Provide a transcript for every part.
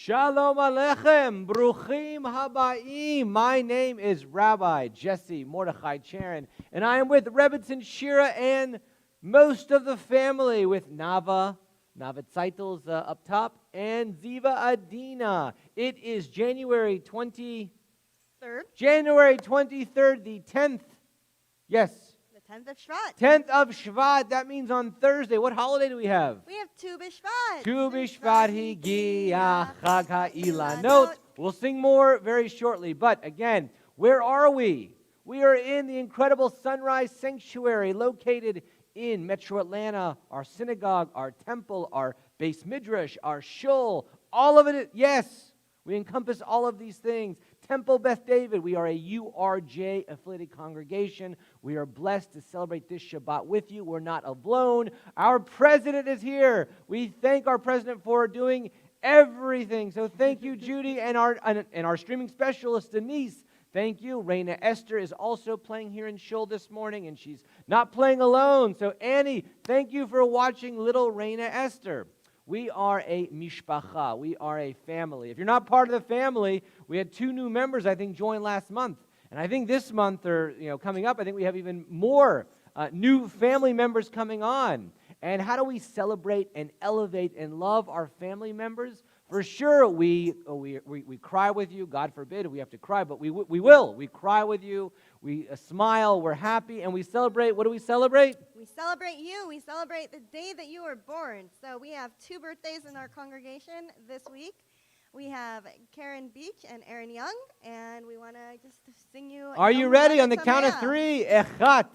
Shalom Aleichem, bruchim haba'im. My name is Rabbi Jesse Mordechai Charon, and I am with Rebbitzin Shira and most of the family with Nava Zeitel's up top, and Ziva Adina. It is January 23rd, the 10th. Yes. 10th of Shvat. 10th of Shvat. That means on Thursday. What holiday do we have? We have Tu B'Shvat. Tu B'Shvat higia Chag HaIlanot. We'll sing more very shortly. But again, where are we? We are in the incredible Sunrise Sanctuary located in Metro Atlanta. Our synagogue, our temple, our base midrash, our shul, all of it. Yes, we encompass all of these things. Temple Beth David, we are a URJ affiliated congregation. We are blessed to celebrate this Shabbat with you. We're not alone. Our president is here. We thank our president for doing everything. So thank you, Judy, and our streaming specialist, Denise. Thank you. Raina Esther is also playing here in Shul this morning, and she's not playing alone. So Annie, thank you for watching little Raina Esther. We are a mishpacha. We are a family. If you're not part of the family, we had 2 new members, I think, join last month. And I think this month, or coming up, I think we have even more new family members coming on. And how do we celebrate and elevate and love our family members? For sure, we cry with you. God forbid we have to cry, but we will. We cry with you. We smile. We're happy, and we celebrate. What do we celebrate? We celebrate you. We celebrate the day that you were born. So we have 2 birthdays in our congregation this week. We have Karen Beach and Aaron Young, and we want to just sing you. Are you ready? On the count of 3, Echat,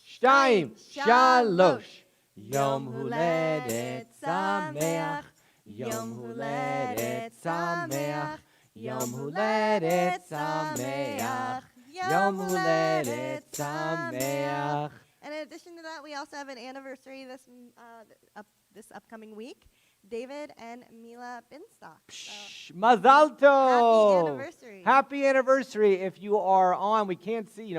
Shtayim, Shalosh. Yom Huledet Sameach. Yom Huledet Sameach, Yom Huledet Sameach, Yom Huledet Sameach. And in addition to that, we also have an anniversary this upcoming week. David and Mila Binstock. Mazal tov! Happy anniversary! Happy anniversary! If you are on, we can't see.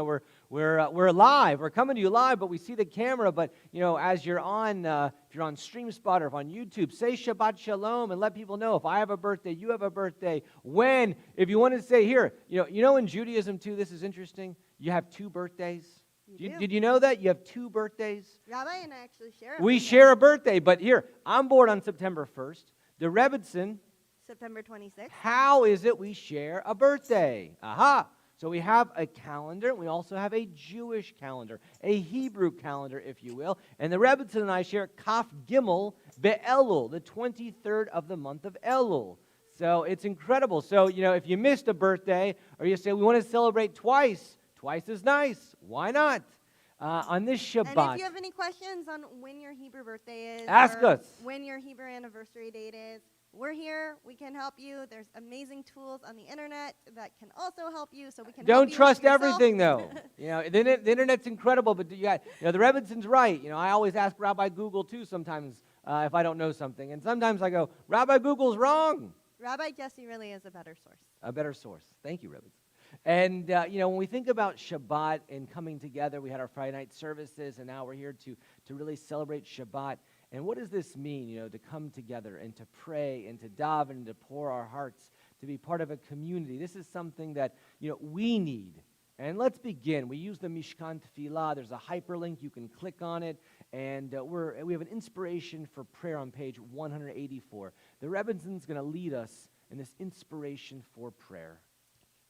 We're live. We're coming to you live, but we see the camera. But as you're on, if you're on StreamSpot or if on YouTube, say Shabbat Shalom and let people know if I have a birthday, you have a birthday. When, if you want to say here, in Judaism too. This is interesting. You have 2 birthdays. Did you know that? You have 2 birthdays? Rabbi and I actually share a birthday. We birthday. share a birthday, but here, I'm born on September 1st. The Rebbitzin, September 26th. How is it we share a birthday? Aha! So we have a calendar. We also have a Jewish calendar, a Hebrew calendar, if you will. And the Rebbitzin and I share Kaf Gimel Be'elul, the 23rd of the month of Elul. So it's incredible. So, if you missed a birthday, or you say, we want to celebrate twice is nice. Why not? On this Shabbat. And if you have any questions on when your Hebrew birthday is, ask us. When your Hebrew anniversary date is, we're here. We can help you. There's amazing tools on the internet that can also help you. So we can. Don't trust everything, though. The internet's incredible, but the Rebbitzин's right. I always ask Rabbi Google too sometimes if I don't know something, and sometimes I go, Rabbi Google's wrong. Rabbi Jesse really is a better source. A better source. Thank you, Rebbitzin. And, when we think about Shabbat and coming together, we had our Friday night services, and now we're here to really celebrate Shabbat. And what does this mean, to come together and to pray and to daven and to pour our hearts, to be part of a community? This is something that, we need. And let's begin. We use the Mishkan Tefillah. There's a hyperlink. You can click on it. And we have an inspiration for prayer on page 184. The Rebbitzin's going to lead us in this inspiration for prayer.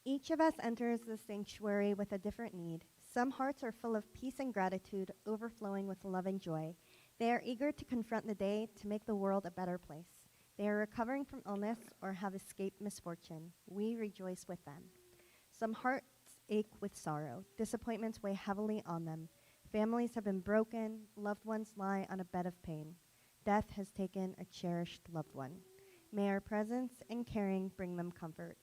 Each of us enters the sanctuary with a different need. Some hearts are full of peace and gratitude, overflowing with love and joy. They are eager to confront the day to make the world a better place. They are recovering from illness or have escaped misfortune. We rejoice with them. Some hearts ache with sorrow. Disappointments weigh heavily on them. Families have been broken. Loved ones lie on a bed of pain. Death has taken a cherished loved one. May our presence and caring bring them comfort.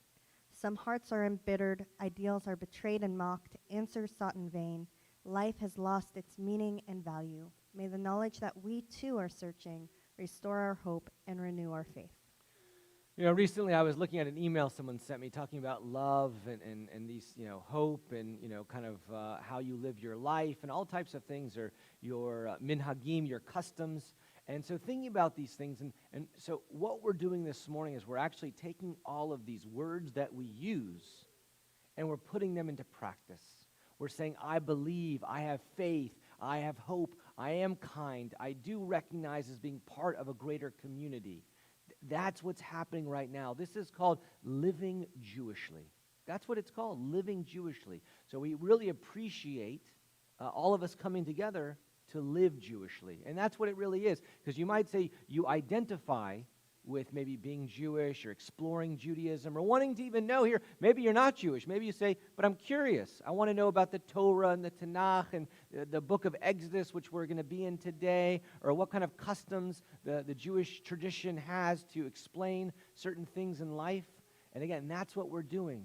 Some hearts are embittered, ideals are betrayed and mocked, answers sought in vain. Life has lost its meaning and value. May the knowledge that we too are searching restore our hope and renew our faith. Recently I was looking at an email someone sent me talking about love and these, hope and, kind of how you live your life and all types of things, or your minhagim, your customs. And so thinking about these things, and so what we're doing this morning is we're actually taking all of these words that we use and we're putting them into practice. We're saying, I believe, I have faith, I have hope, I am kind, I do recognize as being part of a greater community. That's what's happening right now. This is called living Jewishly. That's what it's called, living Jewishly. So we really appreciate all of us coming together to live Jewishly. And that's what it really is. Because you might say you identify with maybe being Jewish or exploring Judaism or wanting to even know here, maybe you're not Jewish. Maybe you say, but I'm curious. I want to know about the Torah and the Tanakh and the book of Exodus, which we're going to be in today, or what kind of customs the Jewish tradition has to explain certain things in life. And again, that's what we're doing.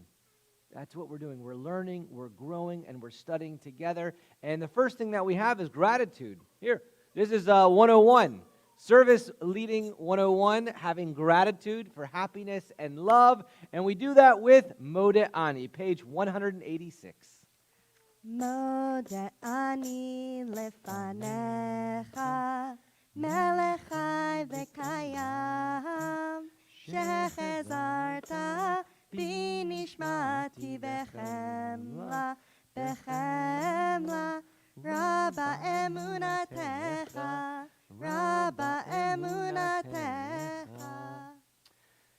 That's what we're doing. We're learning, we're growing, and we're studying together. And the first thing that we have is gratitude. Here, this is 101. Service leading 101, having gratitude for happiness and love. And we do that with Modeh Ani, page 186. Modeh ani lefanecha, melech chai v'kayam, shechezarta binishmati bechemla, rabba emunatecha, rabba emunatecha.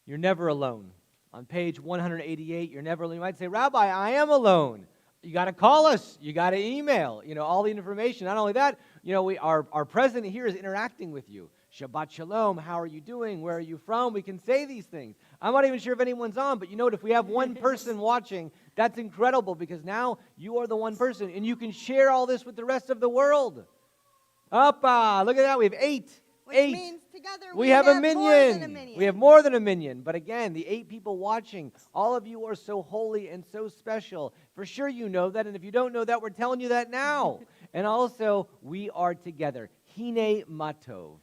You're never alone. On page 188, you're never alone. You might say, Rabbi, I am alone. You got to call us. You got to email. All the information. Not only that, our president here is interacting with you. Shabbat Shalom. How are you doing? Where are you from? We can say these things. I'm not even sure if anyone's on, but you know what? If we have one person watching, that's incredible because now you are the one person, and you can share all this with the rest of the world. Uppa! Look at that. We have eight. Which means together we have a minion. More than a minion. We have more than a minion. But again, the 8 people watching, all of you are so holy and so special. For sure you know that, and if you don't know that, we're telling you that now. And also, we are together. Hine matov.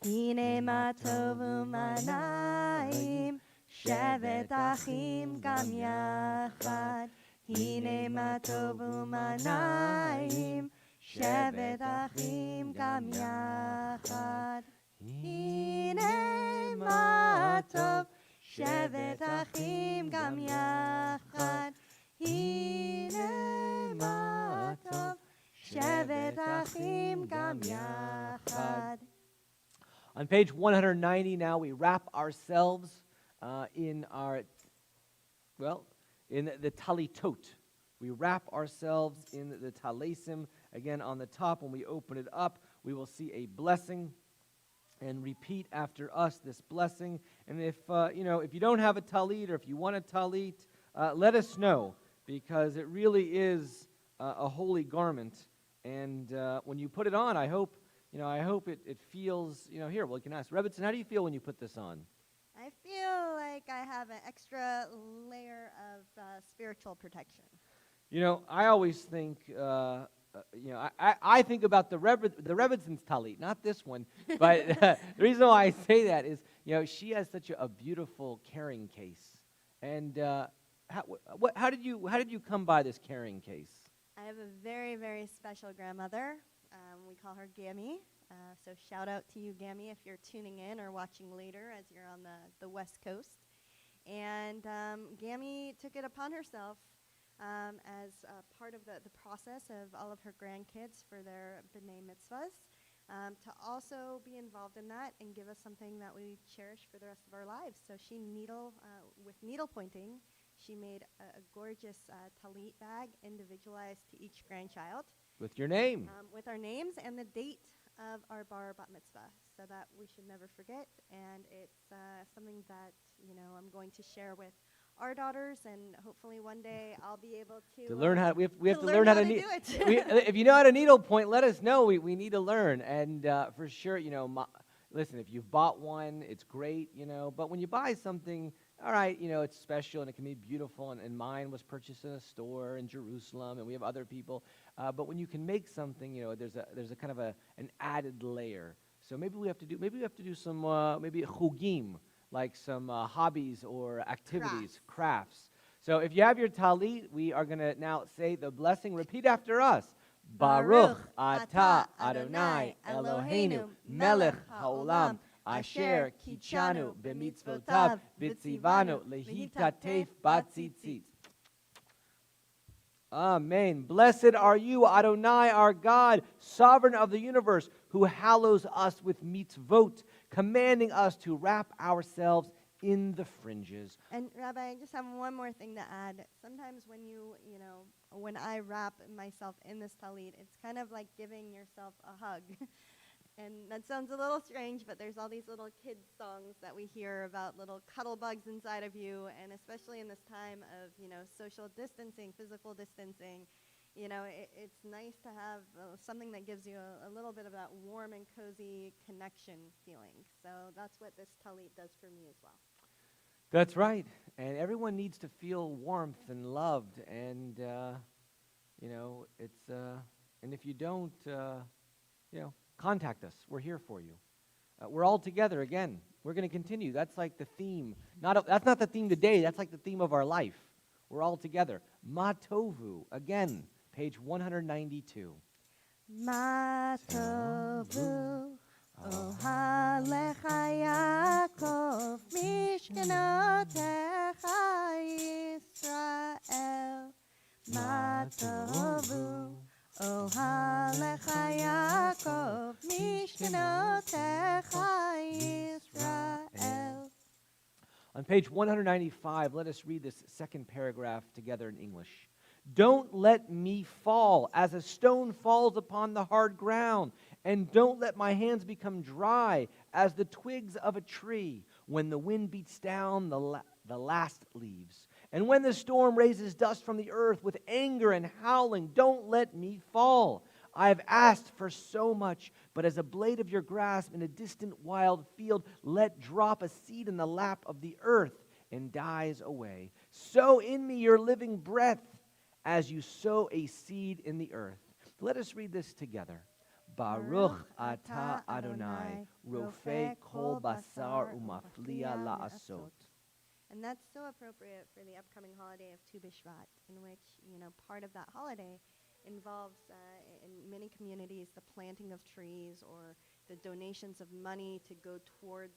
Hine matov u'manayim, shevet achim gam yachad. Hine matov u'manayim, shevet achim gam yachad. Hine matov, shevet achim gam yachad. Hine matov, shevet achim gam yachad. On page 190 now, we wrap ourselves in the talitot. We wrap ourselves in the talesim. Again, on the top, when we open it up, we will see a blessing, and repeat after us this blessing. And if you don't have a talit, or if you want a talit, let us know, because it really is a holy garment. And when you put it on, I hope it feels. Here, we can ask Rebbitzin, how do you feel when you put this on? I feel like I have an extra layer of spiritual protection. I always think, I think about the Rebbitzins talit, not this one. But the reason why I say that is, she has such a beautiful carrying case. And how did you come by this carrying case? I have a very, very special grandmother. We call her Gammy. So shout out to you, Gammy, if you're tuning in or watching later as you're on the West Coast. And Gammy took it upon herself as part of the process of all of her grandkids for their b'nai mitzvahs, to also be involved in that and give us something that we cherish for the rest of our lives. So with needle pointing, she made a gorgeous talit bag individualized to each grandchild. With your name. With our names and the date of our bar bat mitzvah, so that we should never forget. And it's something that I'm going to share with our daughters, and hopefully one day I'll be able to learn how. We have to learn how to do it. If you know how to needle point, let us know. We need to learn, and for sure, listen. If you've bought one, it's great, But when you buy something, all right, it's special and it can be beautiful. And mine was purchased in a store in Jerusalem, and we have other people. But when you can make something, there's a kind of an added layer. So maybe we have to do some maybe chugim, like some hobbies or activities, crafts. So if you have your talit, we are going to now say the blessing. Repeat after us. Baruch atah Adonai Eloheinu melech haolam asher kichanu b'mitzvotav v'tzivanu lehitatef batzitzit. Amen. Blessed are you, Adonai, our God, sovereign of the universe, who hallows us with mitzvot, commanding us to wrap ourselves in the fringes. And Rabbi, I just have one more thing to add. Sometimes when I wrap myself in this talit, it's kind of like giving yourself a hug. And that sounds a little strange, but there's all these little kids songs that we hear about little cuddle bugs inside of you, and especially in this time of, social distancing, physical distancing, it's nice to have something that gives you a little bit of that warm and cozy connection feeling. So that's what this talit does for me as well. That's right. And everyone needs to feel warmth and loved, and, and if you don't, contact us. We're here for you. We're all together again. We're going to continue. That's like the theme. That's not the theme today. That's like the theme of our life. We're all together. Ma tovu. Again, page 192. Ma tovu. Ohalecha Yaakov mishkenotecha Yisrael. Ma tovu. Ohalecha Yaakov mishkenotecha Yisrael. On page 195, let us read this second paragraph together in English. Don't let me fall as a stone falls upon the hard ground, and don't let my hands become dry as the twigs of a tree when the wind beats down the last leaves. And when the storm raises dust from the earth with anger and howling, don't let me fall. I have asked for so much, but as a blade of your grass in a distant wild field, let drop a seed in the lap of the earth and dies away. Sow in me your living breath as you sow a seed in the earth. Let us read this together. Baruch atah Adonai, rofei kol basar umaflia la'asot. And that's so appropriate for the upcoming holiday of Tu B'Shvat, in which, part of that holiday involves, in many communities, the planting of trees or the donations of money to go towards,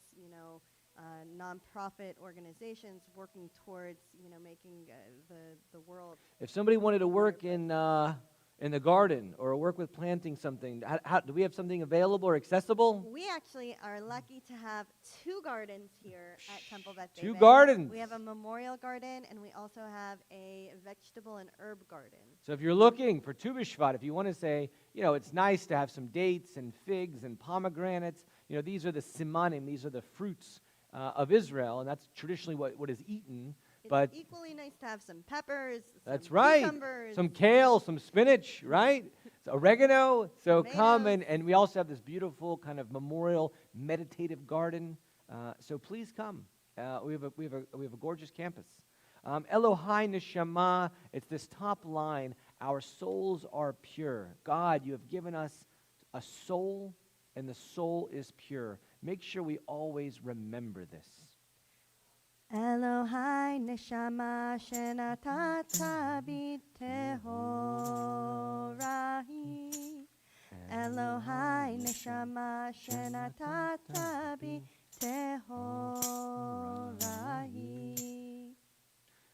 nonprofit organizations working towards, making the world. If somebody wanted to work in the garden or work with planting something, do we have something available or accessible? We actually are lucky to have two gardens here at Temple Beth David. Two gardens. We have a memorial garden, and we also have a vegetable and herb garden. So if you're looking for Tu B'Shvat, if you want to say, it's nice to have some dates and figs and pomegranates, these are the simanim, these are the fruits of Israel, and that's traditionally what is eaten. It's equally nice to have some peppers, that's right, cucumbers, some kale, some spinach, right? So oregano. So tomatoes. Come and we also have this beautiful kind of memorial meditative garden. So please come. We have a gorgeous campus. Elohai Neshama. It's this top line. Our souls are pure. God, you have given us a soul, and the soul is pure. Make sure we always remember this. Elohai neshama shenatata b'tehorahi. Elohai neshama shenatata b'tehorahi.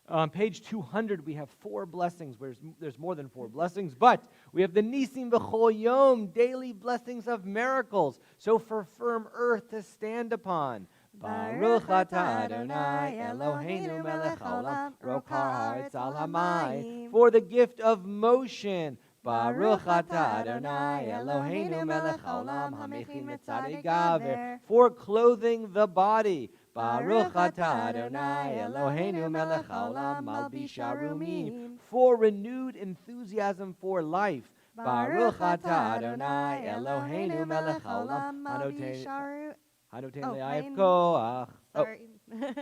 On page 200, we have 4 blessings. There's more than 4 blessings, but we have the Nisim V'chol Yom, daily blessings of miracles. So for firm earth to stand upon. Baruch atah Adonai Eloheinu melech haolam rokar haaretz al hamayim. For the gift of motion. Baruch atah Adonai Eloheinu melech haolam hamechin metzadei gaver. For clothing the body. Baruch atah Adonai Eloheinu melech haolam malbish arumim. For renewed enthusiasm for life. Baruch atah Adonai Eloheinu melech haolam hanoten le'ayif koach.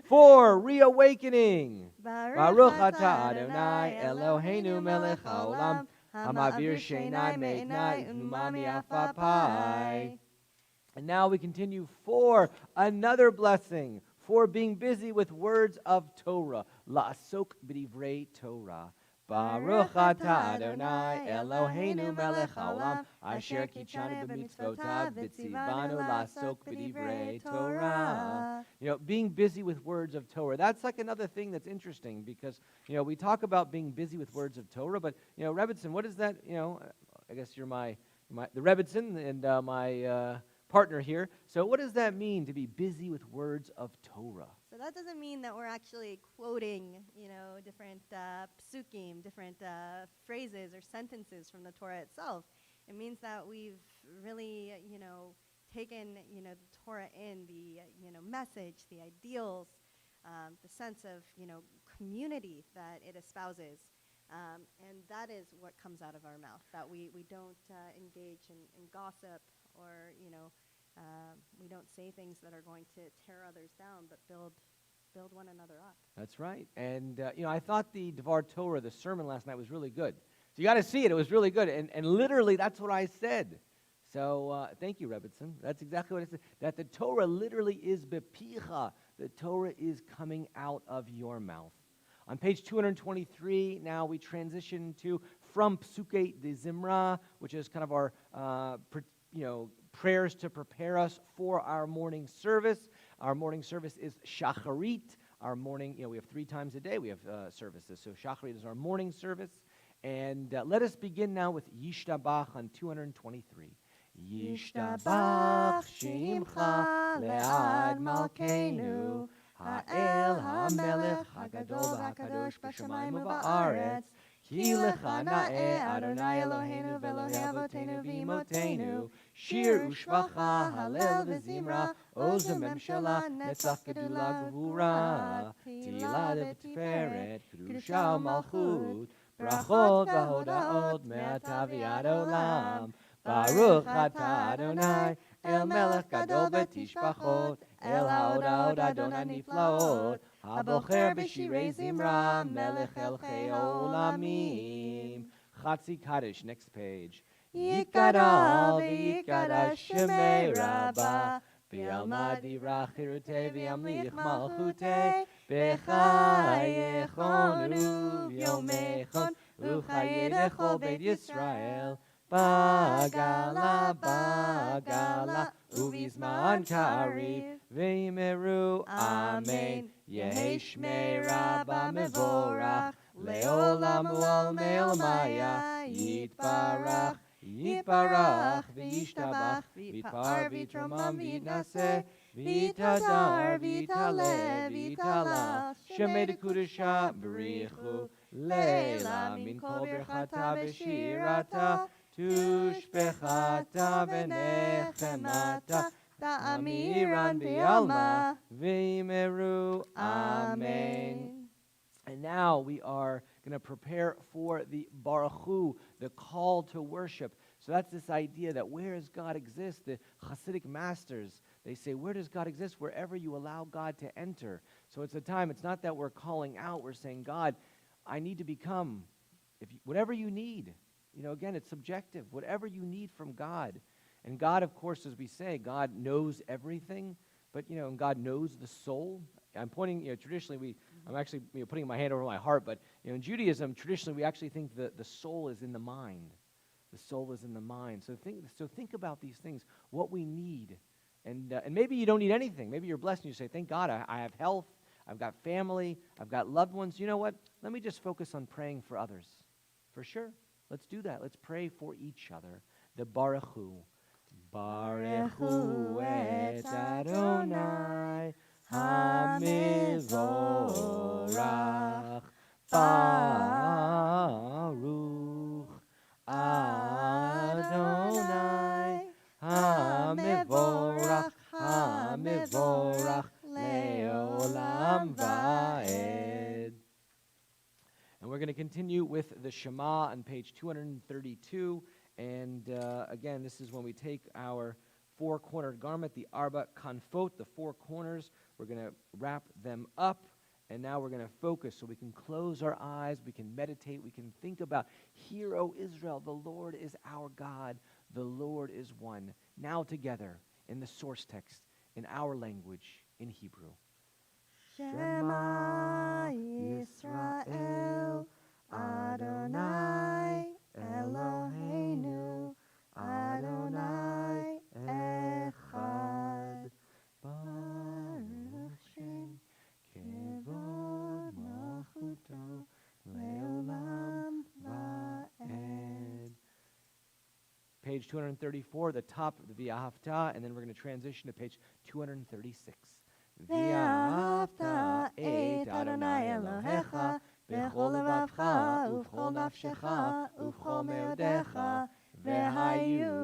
For reawakening. Baruch atah Adonai Eloheinu melech haolam hamavir sheinai me'inai umami afapai. And now we continue for another blessing, for being busy with words of Torah. La'asok b'divrei Torah. Baruch atah Adonai Eloheinu melech haolam asher kitshanu b'mitzvotav v'tzivanu la'asok b'divrei Torah. You know, being busy with words of Torah. That's like another thing that's interesting because, you know, we talk about being busy with words of Torah, but, you know, Rebbitzin, what is that? You know, I guess you're the Rebbitzin and my partner here. So what does that mean to be busy with words of Torah? So that doesn't mean that we're actually quoting, different psukim, different phrases or sentences from the Torah itself. It means that we've really, taken, the Torah in, the, message, the ideals, the sense of, community that it espouses. And that is what comes out of our mouth, that we don't engage in gossip or, we don't say things that are going to tear others down, but build one another up. That's right. And, I thought the Devar Torah, the sermon last night, was really good. So you got to see it. It was really good. And literally, that's what I said. So thank you, Rebbitzin. That's exactly what I said. That the Torah literally is bepicha. The Torah is coming out of your mouth. On page 223, now we transition from Psuke de Zimra, which is kind of our, prayers to prepare us for our morning service. Our morning service is Shacharit. Our morning, we have 3 times a day we have services. So Shacharit is our morning service. And let us begin now with Yishtabach on 223. Yishtabach Shimcha Le'ad Malkeinu Ha'el HaMelech HaGadol HaKadosh B'Shamayim U'Ba'aretz Ki Lecha Na'eh Adonai Eloheinu V'Elohei Avotenu V'Imotenu Shir U'Shvacha Halel V'Zimra Oz Memshala Netzach Gedula Gvura Tila V'Tiferet Kedusha U'Malchut Brachot V'Hodaot Me'ata V'Ad Olam Baruch atah Adonai El Melech Gadol B'Tishbachot El Ha'odot Adonai Niflaot Habocher B'Shirei Zimra Melech El Chei Olamim. Chatzi Kaddish, next page. Yikadal v'yikadash Shemei Rabbah V'yalma divrach chirutei v'yamlich malchutei B'chayechonu v'yomechon U'chayei lechol Beit Yisrael Bagala, Bagala, Uvizman Kariv, Veimeru, Amen, Yehi Shmei Rabba Mevorach, Leolam U'al Me'olmaya, Yitbarach, Yitbarach, V'yishtabach, V'yitpar, V'yitramam, V'yitnaseh, V'yitadar, V'yitaleh, V'yitalach, Shemei Dekudesha, B'richu, Leila, Min Kol Birchata V'shirata, Tushbechata v'nechemata ta'amiran v'yalma v'yimeru. Amen. And now we are going to prepare for the baruchu, the call to worship. So that's this idea that where does God exist? The Hasidic masters, they say, where does God exist? Wherever you allow God to enter. So it's a time, it's not that we're calling out, we're saying, God, I need to become, whatever you need. Again, it's subjective. Whatever you need from God. And God, of course, as we say, God knows everything, but, and God knows the soul. I'm pointing, traditionally, I'm actually putting my hand over my heart, but, in Judaism, traditionally, we actually think that the soul is in the mind. The soul is in the mind. So think about these things, what we need. And maybe you don't need anything. Maybe you're blessed and you say, thank God, I have health, I've got family, I've got loved ones. You know what? Let me just focus on praying for others. For sure. Let's do that. Let's pray for each other. The baruchu. Baruchu et Adonai HaMivorach. Baruch Adonai HaMivorach. HaMivorach Leolam Va'ed. And we're going to continue with the Shema on page 232. And again, this is when we take our 4-cornered garment, the Arba Kanfot, the 4 corners. We're going to wrap them up. And now we're going to focus so we can close our eyes, we can meditate, we can think about, Hear, O Israel, the Lord is our God, the Lord is one. Now together in the source text, in our language, in Hebrew. Shema Yisrael, Adonai Eloheinu, Adonai Echad. Baruch Shem Kevod Malchuto Leolam Va'ed. Page 234, the top of the V'ahavta, and then we're going to transition to page 236. V'ahavta et Adonai Elohecha b'chol levavcha u'v'chol nafshecha u'v'chol meodecha v'hayu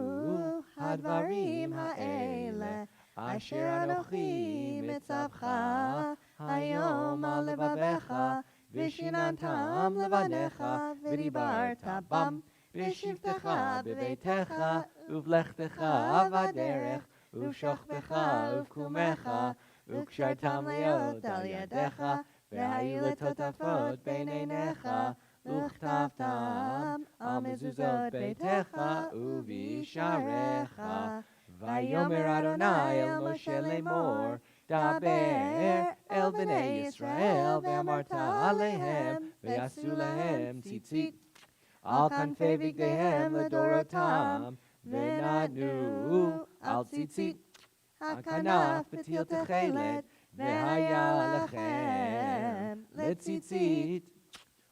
hadvarim ha'ele asher anochi mitzavcha hayom al levavecha v'shinantam levanecha v'dibarta bam v'shivtecha b'veitecha uv'lechtecha v'aderech uv'shochbecha uv'kumecha וקשרתם להיות על ידיך, והיו לטוטפות בין עיניך, וכתבתם על מזוזות ביתך ובשעריך. ויאמר אדוני אל משה לאמור, דבר אל בני ישראל, ואמרת עליהם, ויעשו להם ציצית, על כנפי בגדיהם לדורותם, ונתנו על ציצית. הכנף בטיל תכלת, והיה לכם לציצית.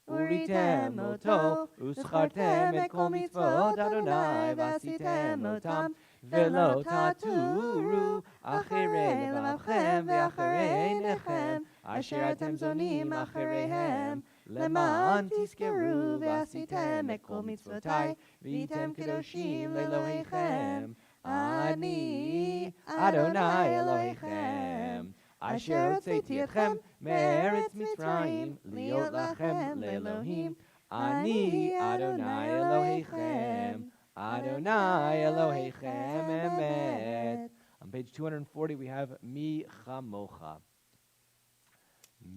וריתם אותו, וזכרתם את כל מצוות אדוני, ועשיתם אותם, ולא תטורו אחרי לבבכם ואחרי עיניכם, אשר אתם זונים אחריהם, למען תזכרו ועשיתם את כל מצוותי, והייתם קדושים לאלוהיכם. אני אדוני אלוהיכם, אשר הוצאתי אתכם מארץ מצרים, להיות לכם לאלוהים. אני אדוני אלוהיכם, אדוני אלוהיכם אמת. On page 240 we have Mi Chamocha.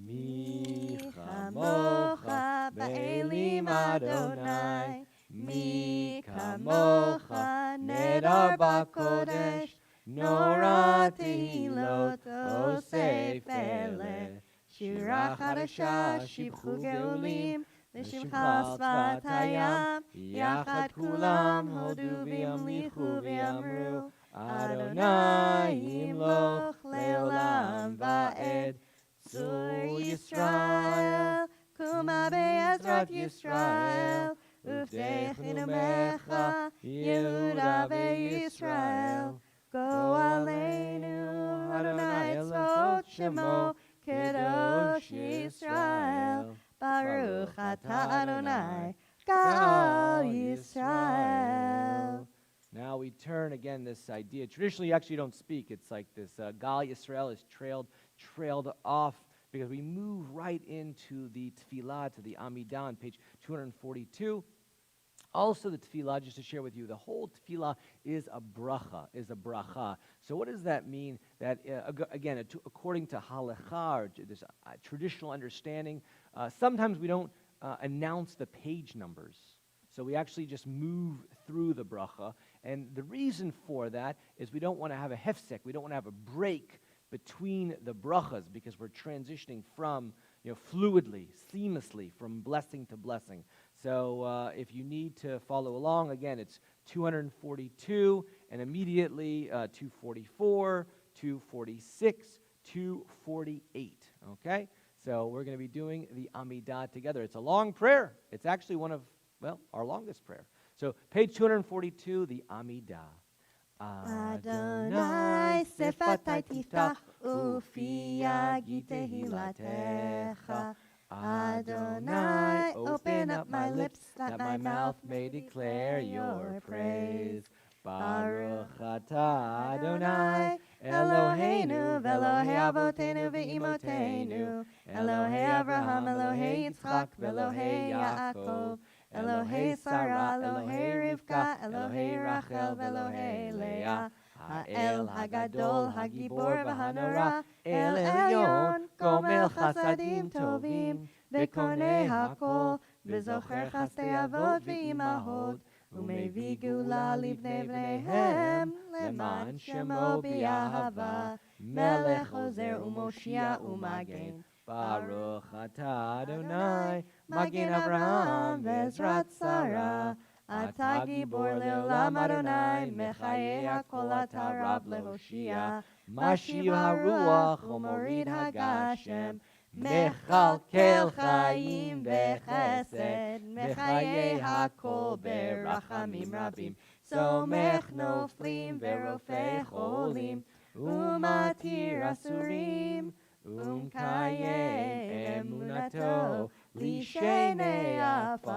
Mi Chamocha Ba'elim Adonai, Mi Kamocha Nedar Bakodesh, Nora Tehilot Osei Fele, Shira Chadasha Shibchu Geolim, L'Shimcha Tzvat Hayam, Yachad Kulam Hodu V'yamlichu V'yamru, Adonai Yimloch Leolam Va'ed. Tzur Yisrael, Kuma Be'ezrat Yisrael, Uvdechinu Mecha, Yehuda veYisrael. Go Aleinu, Adonai Tzvot Shemo, Kedosh Yisrael. Baruch Ata Adonai, Gal Yisrael. Now we turn again this idea. Traditionally, you actually don't speak. It's like this Gal Yisrael is trailed off, because we move right into the tefillah, to the Amidah on page 242. Also the tefillah, just to share with you, the whole tefillah is a bracha. So what does that mean? That, again, according to halakha, or this traditional understanding, sometimes we don't announce the page numbers. So we actually just move through the bracha. And the reason for that is we don't want to have a hefsek, we don't want to have a break between the brachas, because we're transitioning from, fluidly, seamlessly, from blessing to blessing. So if you need to follow along, again, it's 242, and immediately 244, 246, 248, okay? So we're going to be doing the Amidah together. It's a long prayer. It's actually one of, our longest prayer. So page 242, the Amidah. Adonai sefatai tiftach ufi yagi tehilatecha. Adonai, open up my lips that my mouth may declare your praise. Baruch atah Adonai, Eloheinu v'Elohei avotenu v'imotenu, Elohei Avraham, Elohei Yitzchak, v'Elohei Yaakov, Elohei Sarah, Elohei Rivka, Elohei Rachel, v'Elohei Leah, Ha'el Hagadol, Hagibor v'Hanora, El Elyon, Gomel Chasadim Tovim, V'konei Hakol, V'zocher Chasdei Avot v'Imahot, U'mevii Geula livnei bneihem, Leman Shemo b'Yahava, Melech Ozer u'Moshia u'Magen. Baruch atah Adonai, Magen Avraham Vezrat Sarah. אתה גיבור לעולם אדוני, מחיי הכל אתה רב להושיע, משיב הרוח ומוריד הגשם, מכלכל חיים וחסד, מחיי הכל ברחמים רבים, סומך נופלים ורופא חולים, ומתיר אסורים, ומקיים אמונתו, לשני עפר,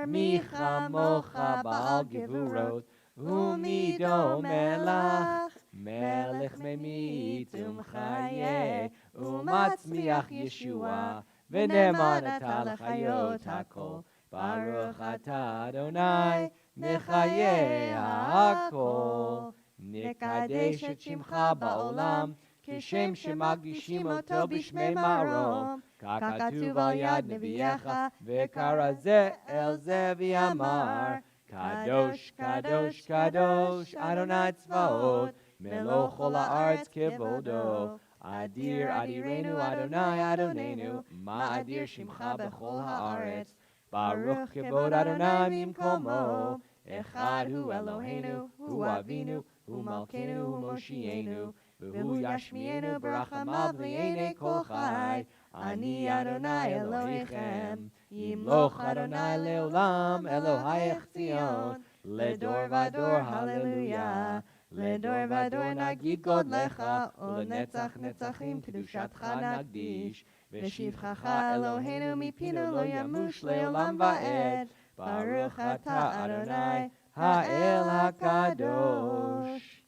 מי כמוך בעל גבורות, ומי דומה לך, מלך ממית ומחיה, ומצמיח ישועה, ונאמן אתה לחיות הכל, ברוך אתה אדוני, מחיי הכל. נקדש את שמך בעולם, כשם שמקדישים אותו בשמי מרום, ככתוב על יד נביאך, וקרא זה אל זה ויאמר, קדוש, קדוש, קדוש, אדוני צבאות, מלוא כל הארץ כבודו. אדיר, אדירנו, אדוני, אדוננו, מה אדיר שמך בכל הארץ. ברוך כבוד אדוני ממקומו, אחד הוא אלוהינו, הוא אבינו, הוא מלכנו, הוא מושיענו, והוא ישמיענו ברחמיו לעיני כל חי. אני אדוני אלוהיכם, ימלוך אדוני לעולם, אלוהיך ציון, לדור ודור הללויה. לדור ודור נגיד גודלך, ולנצח נצחים קדושתך נקדיש. ושבחך אלוהינו מפינו לא ימוש לעולם ועד. ברוך אתה אדוני, האל הקדוש.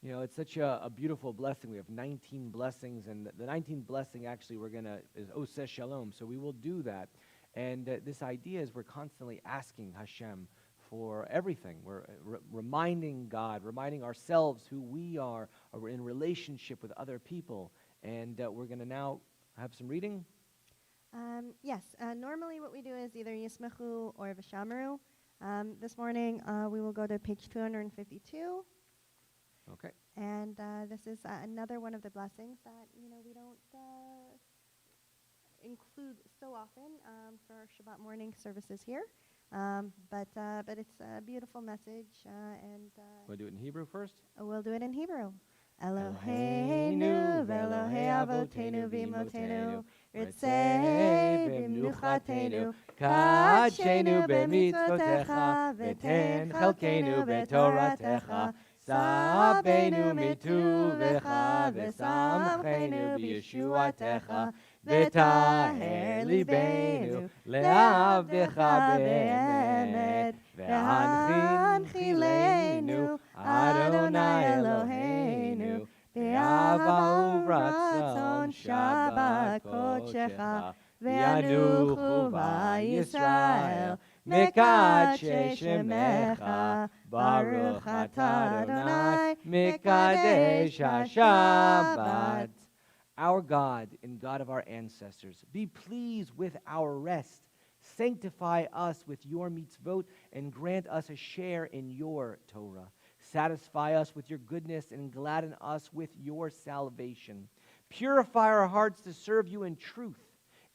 You know, it's such a beautiful blessing. We have 19 blessings, and the 19th blessing actually is Oseh Shalom, so we will do that. And this idea is we're constantly asking Hashem for everything. We're reminding God, reminding ourselves who we are in relationship with other people. And we're going to now have some reading. Yes, normally what we do is either Yismachu or V'shamru. This morning we will go to page 252. Okay. And this is another one of the blessings that, we don't include so often for our Shabbat morning services here. But it's a beautiful message. We'll do it in Hebrew first? We'll do it in Hebrew. Eloheinu ve'Elohei avotenu v'imotenu, ritzei v'mnuchatenu, kadshenu b'mitzvotecha, v'ten chelkenu b'toratecha, sabenu mituvecha, v'samchenu b'yeshuatecha, v'taher libenu le'avdecha be'emet, v'hanchilenu Adonai Eloheinu, v'yavau v'ratzon Shabbat kodshecha, v'yanuchu v'Yisrael, mekadshe shemecha, baruch atah Adonai, mekadesh HaShabbat. Our God and God of our ancestors, be pleased with our rest. Sanctify us with your mitzvot and grant us a share in your Torah. Satisfy us with your goodness and gladden us with your salvation. Purify our hearts to serve you in truth.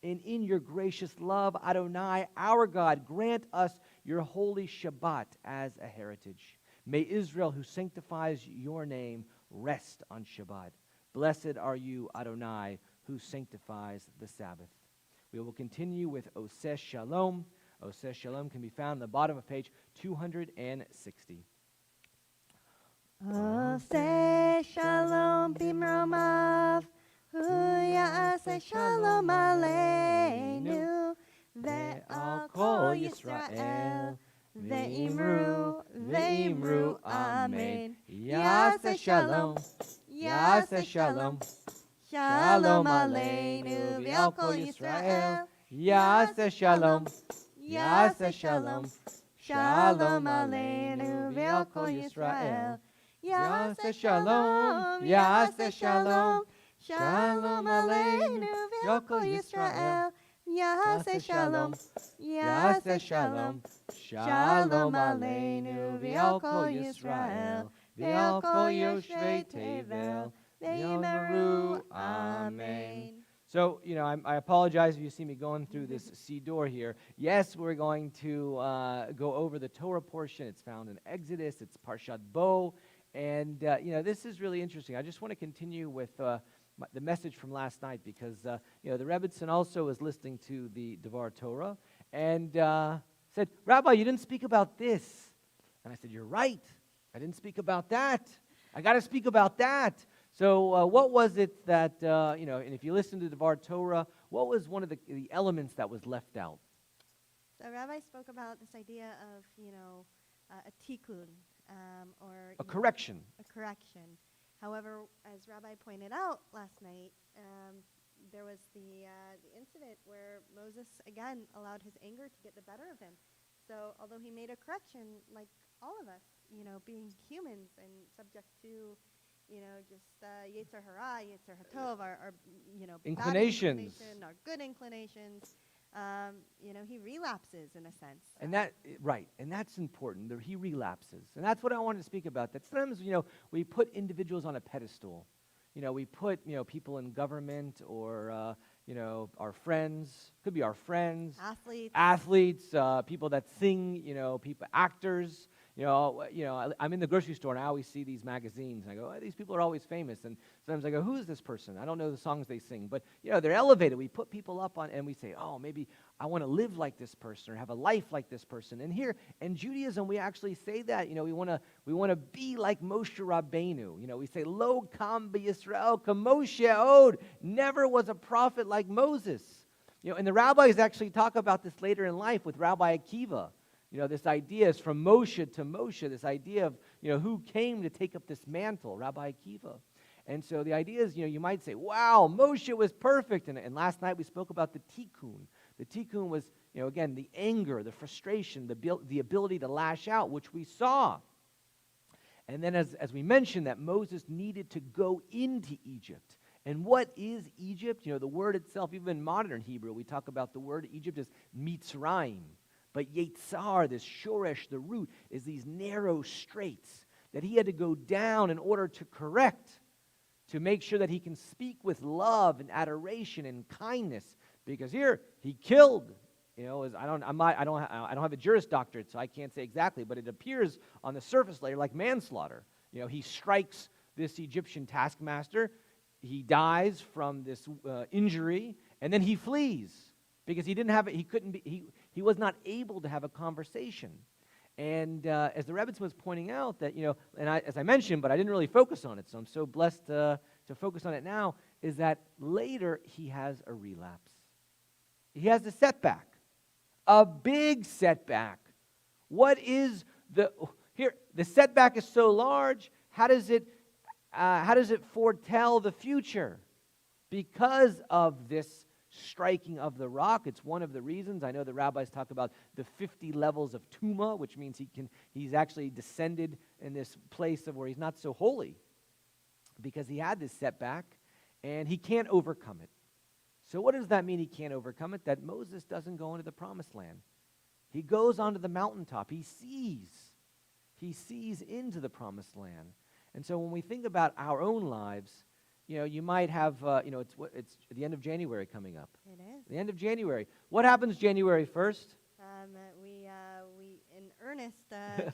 And in your gracious love, Adonai, our God, grant us your holy Shabbat as a heritage. May Israel, who sanctifies your name, rest on Shabbat. Blessed are you, Adonai, who sanctifies the Sabbath. We will continue with Oseh Shalom. Oseh Shalom can be found on the bottom of page 260. Oseh Shalom bimromav, hu ya'aseh shalom aleinu, ve'al kol Yisrael, ve'imru, amen. Ya'aseh shalom, ya'aseh shalom, shalom aleinu, ve'al kol Yisrael, ya'aseh shalom, ya'aseh shalom, shalom aleinu, ve'al kol Yisrael. Ya'aseh shalom, ya'aseh shalom, shalom aleinu ve'al kol Yisrael. Ya'aseh shalom, ya'aseh shalom, shalom aleinu ve'al kol Yisrael, ve'al kol yoshvei tevel, ve'yimaru, amen. So, I apologize if you see me going through this Siddur here. Yes, we're going to go over the Torah portion. It's found in Exodus. It's Parshat Bo. And, this is really interesting. I just want to continue with the message from last night because, the Rebbitzin also was listening to the Devar Torah and said, Rabbi, you didn't speak about this. And I said, you're right. I didn't speak about that. I got to speak about that. So what was it that, and if you listen to Devar Torah, what was one of the elements that was left out? So Rabbi spoke about this idea of, a tikkun, or a correction. A correction. However, as Rabbi pointed out last night, there was the incident where Moses, again, allowed his anger to get the better of him. So although he made a correction, like all of us, being humans and subject to just Yetzer Hara, Yetzer HaTov, our inclinations, bad inclination, our good inclinations. He relapses in a sense. And that's important. He relapses, and that's what I wanted to speak about. That sometimes we put individuals on a pedestal. We put people in government or our friends. Could be our friends, athletes, people that sing. People, actors. I'm in the grocery store and I always see these magazines and I go, oh, these people are always famous. And sometimes I go, who is this person? I don't know the songs they sing, but they're elevated. We put people up on, and we say, oh, maybe I want to live like this person or have a life like this person. And here in Judaism, we actually say that. We want to be like Moshe Rabbeinu. We say, Lo kam b'Yisrael kamoshe od. Never was a prophet like Moses. And the rabbis actually talk about this later in life with Rabbi Akiva. This idea is from Moshe to Moshe, this idea of, who came to take up this mantle, Rabbi Akiva. And so the idea is, you might say, wow, Moshe was perfect. And last night we spoke about the tikkun. The tikkun was, again, the anger, the frustration, the ability to lash out, which we saw. And then as we mentioned, that Moses needed to go into Egypt. And what is Egypt? The word itself, even in modern Hebrew, we talk about the word Egypt as Mitzrayim. But Yetzar, this shoresh, the root, is these narrow straits that he had to go down in order to correct, to make sure that he can speak with love and adoration and kindness. Because here he killed. I don't have a Juris Doctorate, so I can't say exactly, but it appears on the surface layer like manslaughter. He strikes this Egyptian taskmaster. He dies from this injury, and then he flees because he didn't have it. He couldn't be. He was not able to have a conversation. And as the Rebbitzin was pointing out that, as I mentioned, but I didn't really focus on it, so I'm so blessed to focus on it now, is that later he has a relapse. He has a setback, a big setback. What is the setback is so large, how does it foretell the future? Because of this striking of the rock, it's one of the reasons. I know the rabbis talk about the 50 levels of Tuma, which means he's actually descended in this place of where he's not so holy because he had this setback and he can't overcome it. So what does that mean he can't overcome it? That Moses doesn't go into the promised land. He goes onto the mountaintop. He sees into the promised land. And so when we think about our own lives, you might have, it's the end of January coming up. It is. The end of January. What happens January 1st? We in earnest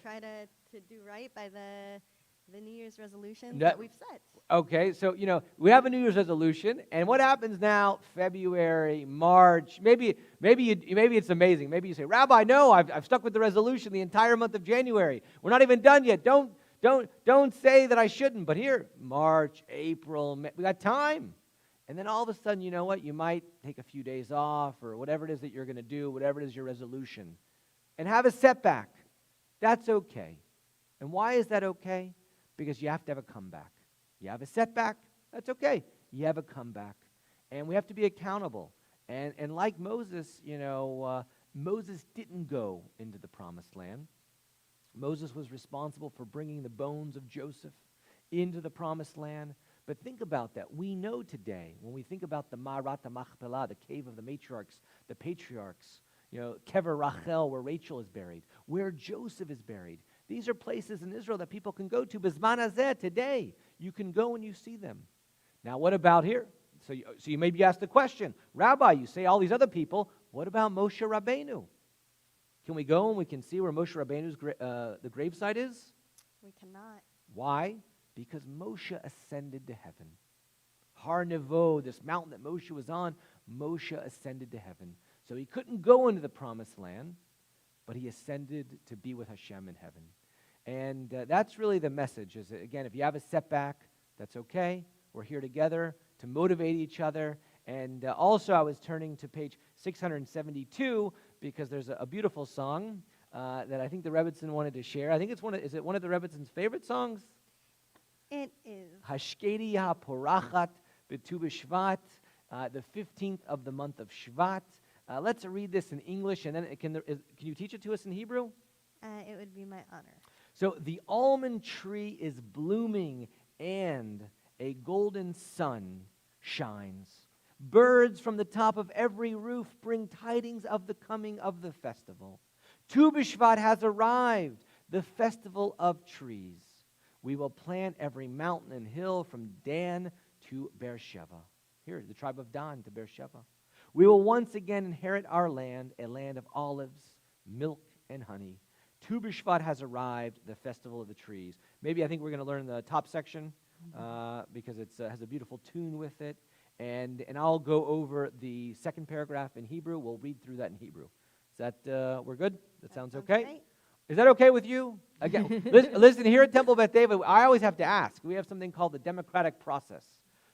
try to do right by the New Year's resolutions that we've set. Okay, so we have a New Year's resolution, and what happens now? February, March, maybe it's amazing. Maybe you say, Rabbi, no, I've stuck with the resolution the entire month of January. We're not even done yet. Don't say that I shouldn't. But here, March, April, May, we got time. And then all of a sudden, you know what? You might take a few days off or whatever it is that you're going to do, whatever it is your resolution, and have a setback. That's okay. And why is that okay? Because you have to have a comeback. You have a setback, that's okay. You have a comeback. And we have to be accountable. And like Moses, Moses didn't go into the promised land. Moses was responsible for bringing the bones of Joseph into the promised land. But think about that. We know today, when we think about the Ma'arat HaMachpelah, the cave of the matriarchs, the patriarchs, Kever Rachel, where Rachel is buried, where Joseph is buried. These are places in Israel that people can go to. Bizman hazeh, today, you can go and you see them. Now, what about here? So you maybe ask the question, Rabbi, you say all these other people, what about Moshe Rabbeinu? Can we go and we can see where Moshe Rabbeinu's the gravesite is? We cannot. Why? Because Moshe ascended to heaven. Har Nevo, this mountain that Moshe was on, Moshe ascended to heaven. So he couldn't go into the promised land, but he ascended to be with Hashem in heaven. And that's really the message. Is that, again, if you have a setback, that's okay. We're here together to motivate each other. And also I was turning to page 672 because there's a beautiful song that I think the Rebbitzin wanted to share. I think it's is it one of the Rebbitzins' favorite songs? It is. Hashkedi porachat b'tu b'shvat, the 15th of the month of Shvat. Let's read this in English, and then can you teach it to us in Hebrew? It would be my honor. So the almond tree is blooming, and a golden sun shines. Birds from the top of every roof bring tidings of the coming of the festival. Tu B'Shvat has arrived, the festival of trees. We will plant every mountain and hill from Dan to Beersheba. Here, the tribe of Dan to Beersheba. We will once again inherit our land, a land of olives, milk, and honey. Tu B'Shvat has arrived, the festival of the trees. Maybe I think we're going to learn the top section because it has a beautiful tune with it. And I'll go over the second paragraph in Hebrew. We'll read through that in Hebrew. Is that, we're good? That sounds okay? Great. Is that okay with you? Again, listen, here at Temple Beth David, I always have to ask. We have something called the democratic process.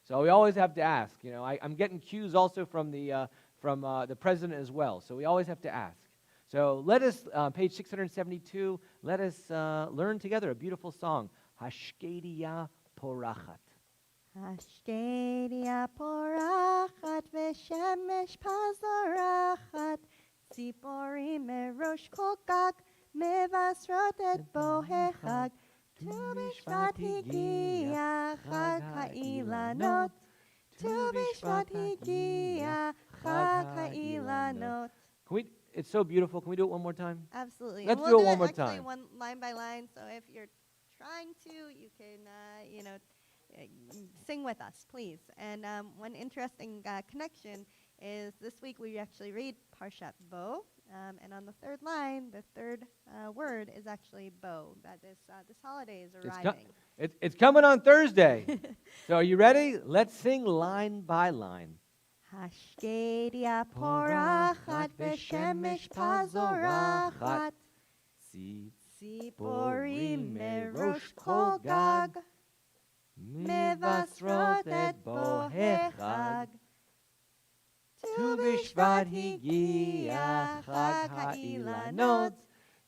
So we always have to ask. You know, I'm getting cues also from the president as well. So we always have to ask. So let us, page 672, let us learn together a beautiful song, Hashkedi porachat. Hashkedi porachat v'shemesh pazorachat, ציפורים מראש כל גג, מבשרות את בוא החג. ט"ו בשבט הגיע, חג האילנות. ט"ו בשבט הגיע, חג האילנות. It's so beautiful. Can we do it one more time? Absolutely. Let's And do we'll it one more actually time. one line by line. So if you're trying to, you can, sing with us, please. And one interesting connection is this week we actually read Parshat Bo, and on the third line, the third word is actually Bo. That this holiday is arriving. It's coming on Thursday. So are you ready? Let's sing line by line. Hashkedi porachat v'shemesh pazorachat, ציפורים מראש כל גג, מבשרות את בוא החג. ט"ו בשבט הגיע, חג האילנות.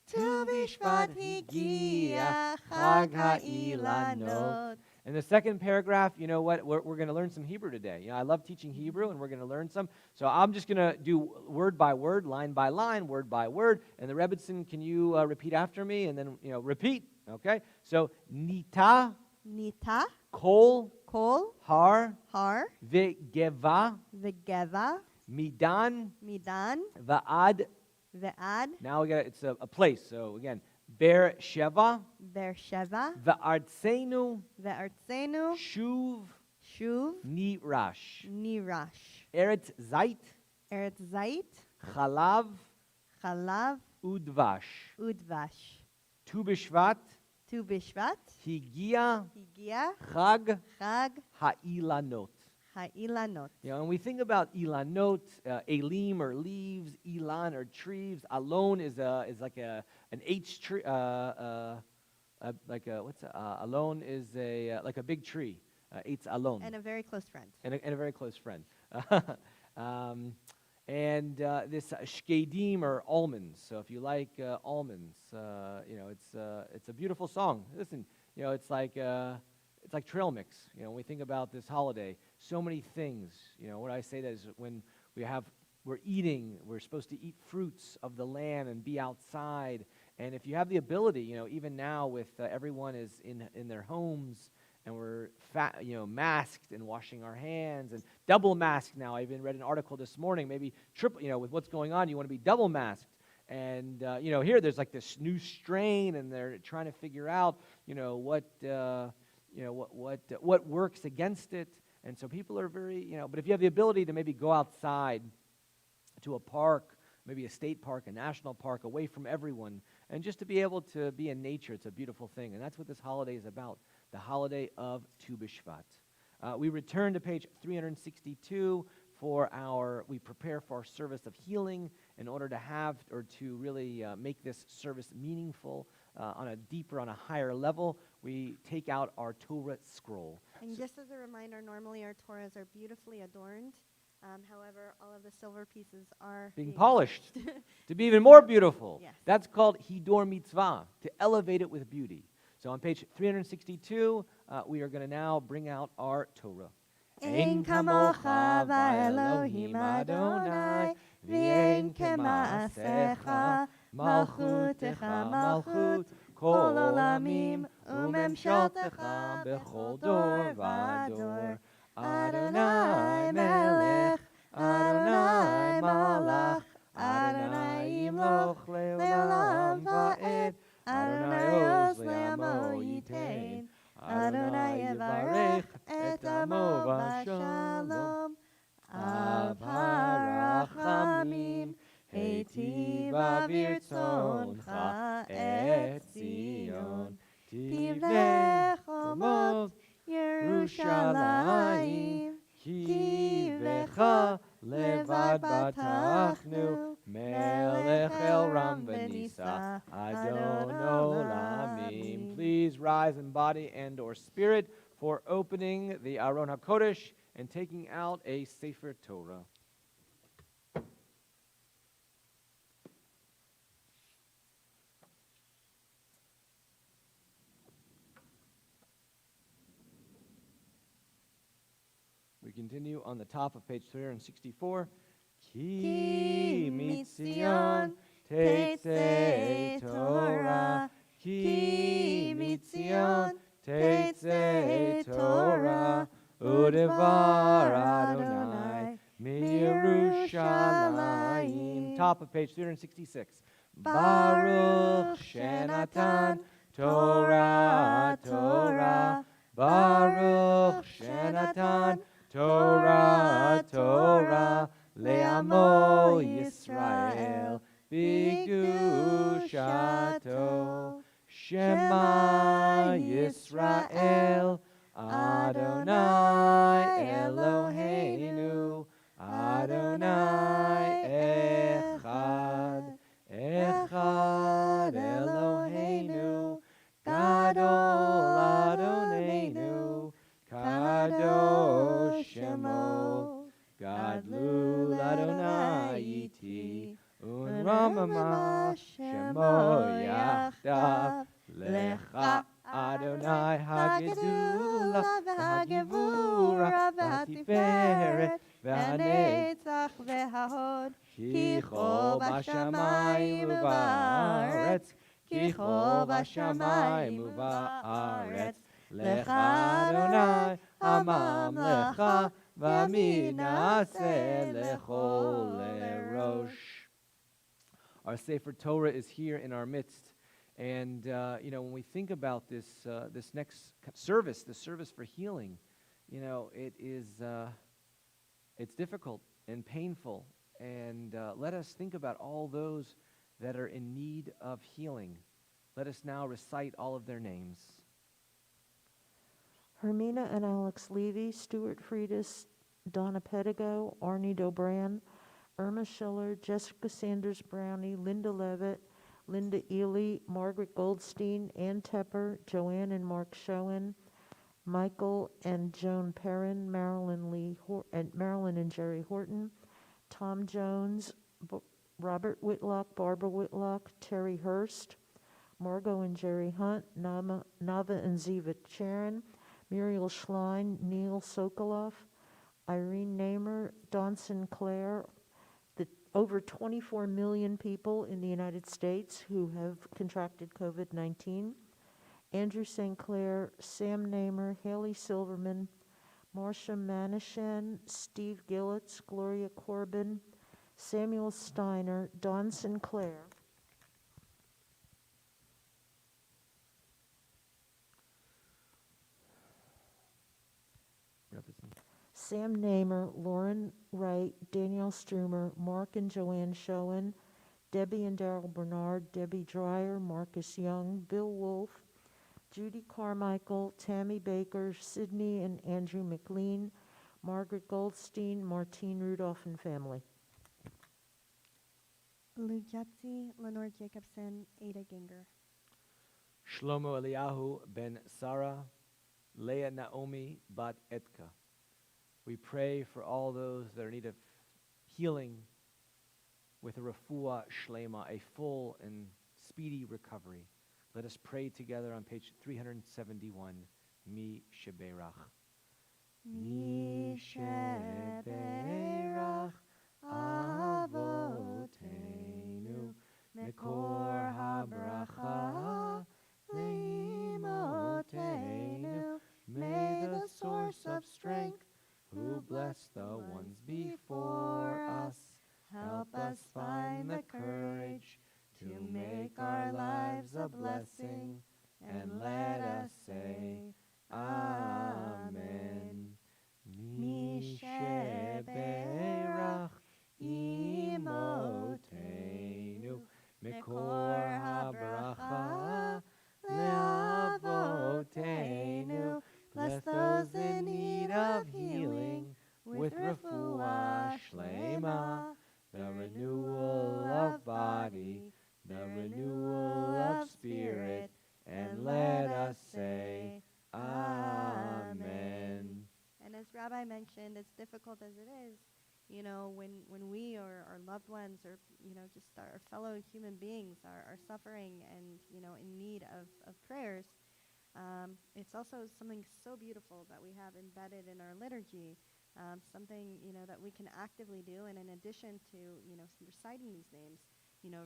ט"ו בשבט הגיע, חג האילנות. In the second paragraph, you know what? We're going to learn some Hebrew today. You know, I love teaching Hebrew, and we're going to learn some. So I'm just going to do word by word, line by line, word by word. And the Rebbitzin, can you repeat after me? And then, repeat. Okay? So, nita, Nita, kol, kol, har, har, v'geva, v'geva, midan, midan, va'ad. ve'ad, Now we got it's a place. So again, Beersheba, Beersheba, va'artzenu, ve'artzenu, shuv, shuv, nirash, nirash, eretz zait, eretz zait, chalav, chalav, udvash. udvash. Tu b'shvat, Tu b'shvat, higia, higia, chag, chag, ha'ilanot. ha'ilanot. You know, and we think about ilanot, elim or leaves, ilan or trees. Alon is like an H tree, alon is like a big tree. Eitz alon. And a very close friend. And a very close friend. This shkedim or almonds. So if you like almonds, it's a beautiful song. Listen, it's like trail mix. When we think about this holiday, so many things. What I say that is when we're eating, we're supposed to eat fruits of the land and be outside. And if you have the ability, even now with everyone is in their homes and we're masked and washing our hands and double masked now. I even read an article this morning, maybe triple, with what's going on, you want to be double masked. And, here there's like this new strain and they're trying to figure out, what works against it. And so people are very, but if you have the ability to maybe go outside to a park, maybe a state park, a national park, away from everyone, and just to be able to be in nature, it's a beautiful thing. And that's what this holiday is about, the holiday of Tu B'Shvat. We return to page 362 we prepare for our service of healing in order to have or to really make this service meaningful on a higher level. We take out our Torah scroll. And just as a reminder, normally our Torahs are beautifully adorned. However, all of the silver pieces are being polished to be even more beautiful. Yes. That's called Hidor Mitzvah, to elevate it with beauty. So on page 362, we are going to now bring out our Torah. Ein kamocha v'Elohim Adonai, v'ein kema'asecha, malchutecha malchut, kol olamim, umemshaltecha bechol dor v'ador. Adonai melech, Adonai malach, Adonai imloch le'olam va'ed, Adonai oz le'amo yitain, Adonai yevarech et amo b'shalom. Av harachamim, heitiv avirtzoncha et Zion, tivnei chomot Yerushalayim, ki vecha levad batachnu, melech el ram v'nisa, Adon olamim. Please rise in body and or spirit for opening the Aron HaKodesh and taking out a Sefer Torah. We continue on the top of page 364. Ki mitzion tetzei Torah, ki mitzion tetzei Torah, udevar Adonai miYerushalayim. Top of page 366. Baruch Shenatan Torah, Torah, Baruch Shenatan Torah, Torah, le'amo Yisrael, b'kedushato, Shema Yisrael, Adonai Eloheinu, Adonai Echad, Echad Eloheinu, Gadol Adonenu, Kadosh Shemo, Gadlul Adonai iti, Unramama Shemo Yachdav, Lecha Adonai Hagedula, Hagevura, Vatiferet, Vanetzach Vehahod, Kicho Bashamayim Uvaretz, Kicho Bashamayim Uvaretz, Lecha Adonai Hamamlecha, Vaminaseh Lechol Lerosh. Our Sefer Torah is here in our midst. And, when we think about this next service, the service for healing, it's difficult and painful. And let us think about all those that are in need of healing. Let us now recite all of their names. Hermina and Alex Levy, Stuart Freitas, Donna Pedigo, Arnie Dobran, Irma Schiller, Jessica Sanders Brownie, Linda Levitt, Linda Ely, Margaret Goldstein, Ann Tepper, Joanne and Mark Schoen, Michael and Joan Perrin, Marilyn and Jerry Horton, Tom Jones, Robert Whitlock, Barbara Whitlock, Terry Hurst, Margot and Jerry Hunt, Nava and Ziva Charon, Muriel Schlein, Neil Sokoloff, Irene Namer, Don Sinclair, over 24 million people in the United States who have contracted COVID-19, Andrew St. Clair, Sam Namer, Haley Silverman, Marcia Manishan, Steve Gillets, Gloria Corbin, Samuel Steiner, Don Sinclair, Sam Namer, Lauren Wright, Danielle Strumer, Mark and Joanne Schoen, Debbie and Daryl Bernard, Debbie Dreyer, Marcus Young, Bill Wolf, Judy Carmichael, Tammy Baker, Sydney and Andrew McLean, Margaret Goldstein, Martine Rudolph and family. Lou Jetzi, Lenore Jacobson, Ada Ginger. Shlomo Eliyahu ben Sarah, Leah Naomi bat Etka. We pray for all those that are in need of healing with a refuah shlema, a full and speedy recovery. Let us pray together on page 371, Mi Sheberach. Mi Sheberach Avotenu Mekor HaBracha Leimotenu. May the source of strength, who bless the ones before us, help us find the courage to make our lives a blessing, and let us say, Amen. Mi Sheberach Imotenu Mekor HaBracha Leavotenu. Bless those in need of healing with refuah shlema, the renewal of body, the renewal of spirit, and let us say, Amen. And as Rabbi mentioned, as difficult as it is, when we or our loved ones or, just our fellow human beings are suffering and, in need of prayers, it's also something so beautiful that we have embedded in our liturgy, something, that we can actively do. And in addition to, reciting these names,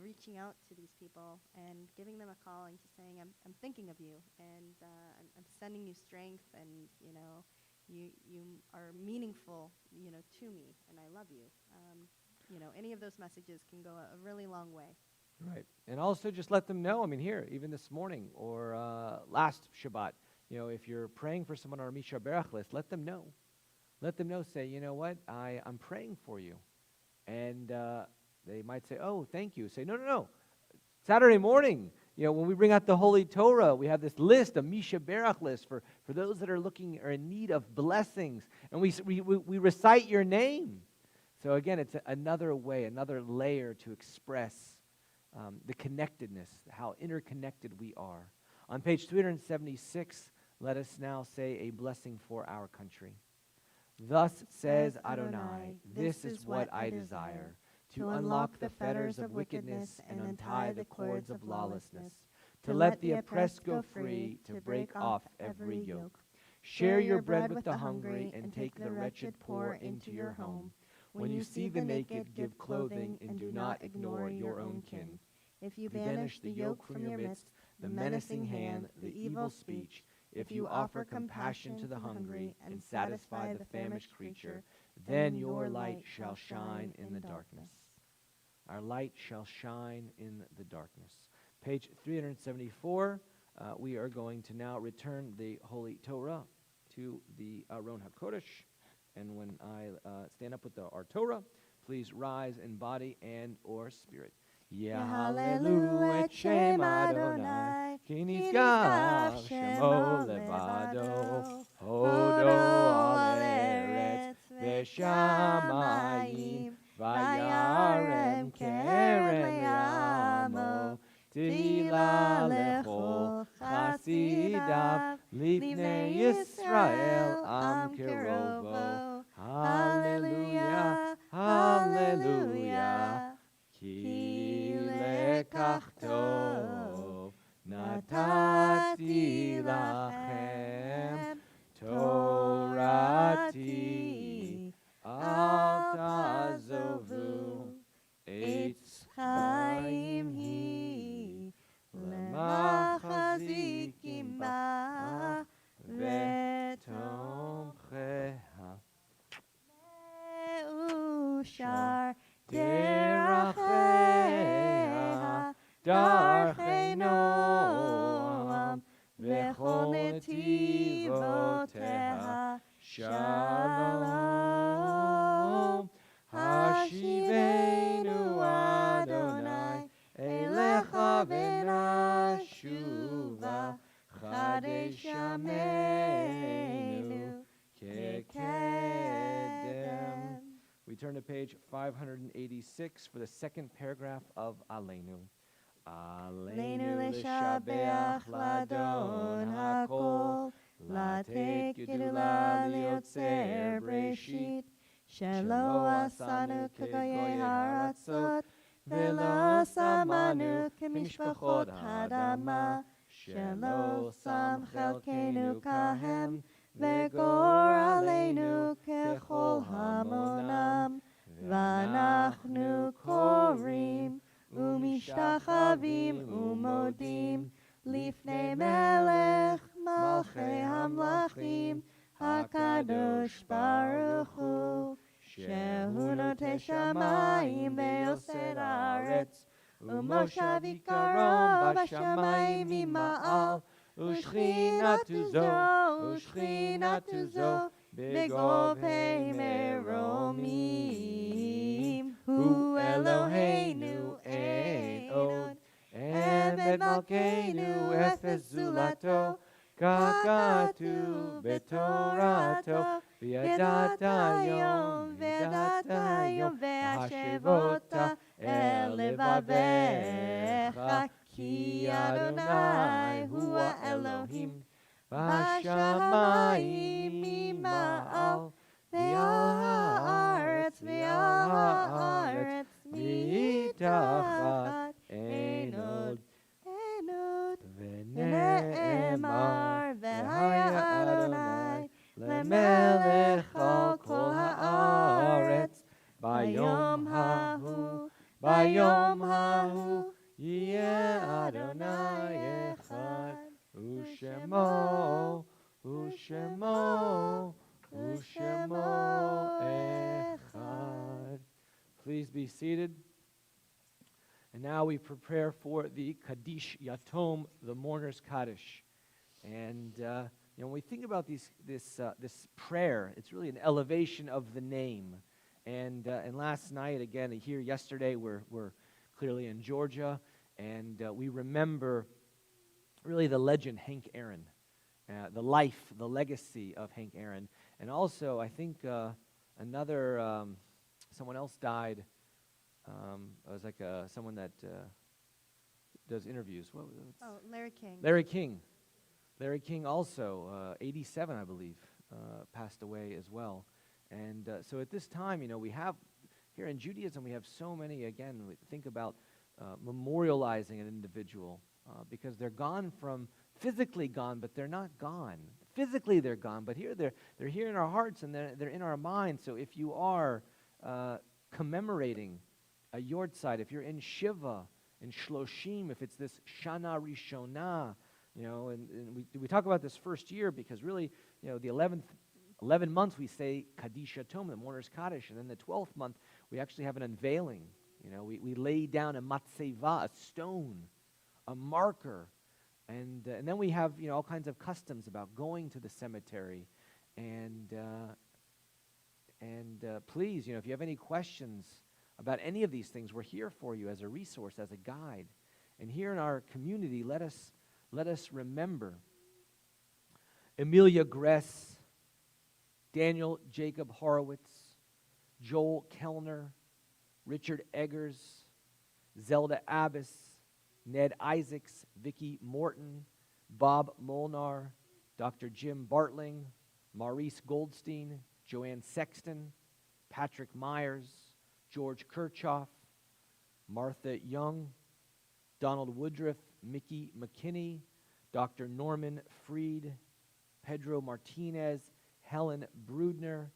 reaching out to these people and giving them a call and just saying, I'm thinking of you, and I'm sending you strength, and, you are meaningful, to me, and I love you. Any of those messages can go a really long way. Right. And also just let them know, here, even this morning or last Shabbat, if you're praying for someone on our Mi Sheberach list, let them know. Let them know, say, you know what, I'm praying for you. And they might say, oh, thank you. Say, no. Saturday morning, when we bring out the Holy Torah, we have this list, a Mi Sheberach list for those that are looking or in need of blessings. And we recite your name. So again, it's another way, another layer to express the connectedness, how interconnected we are. On page 376, let us now say a blessing for our country. Thus says Adonai, this is what I desire, to unlock the fetters of wickedness and untie the cords of lawlessness, to let the oppressed go free, to break off every yoke. Share your bread with the hungry and take the wretched poor into your home. When you see the naked, give clothing, and do not ignore your own kin. If you banish the yoke from your midst, the menacing hand, the evil speech, if you offer compassion to the hungry and satisfy the famished creature, then your light shall shine in the darkness. Our light shall shine in the darkness. Page 374, we are going to now return the Holy Torah to the Aron HaKodesh. And when I stand up with our Torah, please rise in body and or spirit. Yehallelu et Shem Adonai, ki nizgav Shemo levado, hodo al eretz v'shamayim, vayarem kerem le'amo, tila lechol chasidav, lifnei Yisrael am kerovo. Hallelujah, hallelujah. Ki lekach tov natati lachem, Torati al tazovu, eitz chaim hi, lemachazikim ba, vetomcheha. Shar Deracheha, darchei noam, v'chol netivoteha, shalom. Vashuva Chadesh Yameinu Kekedem. We turn to page 586 for the second paragraph of Aleinu. Aleinu l'shabeach ladon hakol, latet gedula liotzer breshit, shelo asanu k'goyei haratzot, velo samanu k'mishpachot hadama, shelo sam chelkenu kahem, vegor aleinu kechol hamonam, v'anachnu korim, ומשתחווים ומודים לפני מלך מלכי המלכים הקדוש ברוך הוא, שהוא נוטה שמיים ויוסד הארץ, ומושב עיקרו בשמיים ממעל, ושכינתו זו בגובי מרומים. הוא אלוהינו אין עוד, עבד מלכנו אפס זולתו, כך כתוב בתורתו, וידעת היום והשבותה אל לבביך, כי אדוני הוא האלוהים בשמיים ממעל, ועל הארץ מתחת אין עוד. ונאמר והיה אדוני למלך על כל הארץ, ביום ההוא יהיה אדוני אחד, ושמו echad. Please be seated. And now we prepare for the Kaddish Yatom, the mourner's Kaddish. And when we think about this prayer, it's really an elevation of the name. And last night, again, here yesterday, we're clearly in Georgia, and we remember really the legend Hank Aaron, the life, the legacy of Hank Aaron. And also, I think someone else died. It was like someone that does interviews. Larry King. Larry King also, 87, I believe, passed away as well. And so at this time, we have, here in Judaism, we have so many, again, we think about memorializing an individual because they're physically gone, but they're not gone. Physically they're gone, but here they're here in our hearts and they're in our minds. So if you are commemorating a Yortzeit, if you're in Shiva, in Shloshim, if it's this Shana Rishonah, and we talk about this first year because really, the 11 months we say Kaddish Yatom, the mourner's Kaddish, and then the 12th month we actually have an unveiling. We lay down a matzeva, a stone, a marker, and then we have all kinds of customs about going to the cemetery, and please, if you have any questions about any of these things, we're here for you as a resource, as a guide. And here in our community, let us remember Amelia Gress, Daniel Jacob Horowitz, Joel Kellner, Richard Eggers, Zelda Abbas, Ned Isaacs, Vicki Morton, Bob Molnar, Dr. Jim Bartling, Maurice Goldstein, Joanne Sexton, Patrick Myers, George Kirchhoff, Martha Young, Donald Woodruff, Mickey McKinney, Dr. Norman Freed, Pedro Martinez, Helen Brudner,